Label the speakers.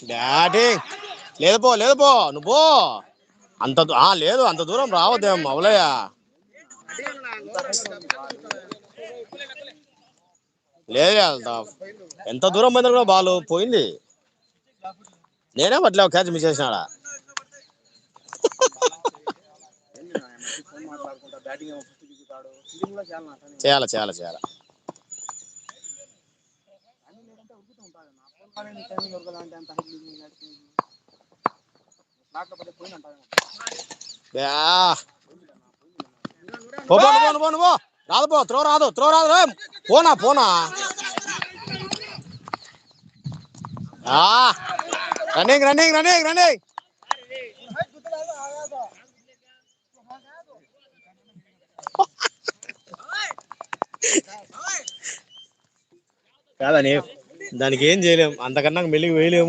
Speaker 1: batting లేదు పో లేదు పో నువ్వు పో అంత లేదు అంత దూరం రావద్దేం అవలయ్య లేదు ఎంత దూరం పోయింది కూడా బాలు పోయింది నేనే పట్లేవు క్యాచ్ మిస్ చేసినాడా చేయాలి చేయాలి చేయాలి రాదు పో త్రో రాదు పోనా పోనా రన్నింగ్ రన్నింగ్ రన్నింగ్ రన్నింగ్ కాదని దానికి ఏం చేయలేము అంతకన్నా మెల్లికి వేయలేము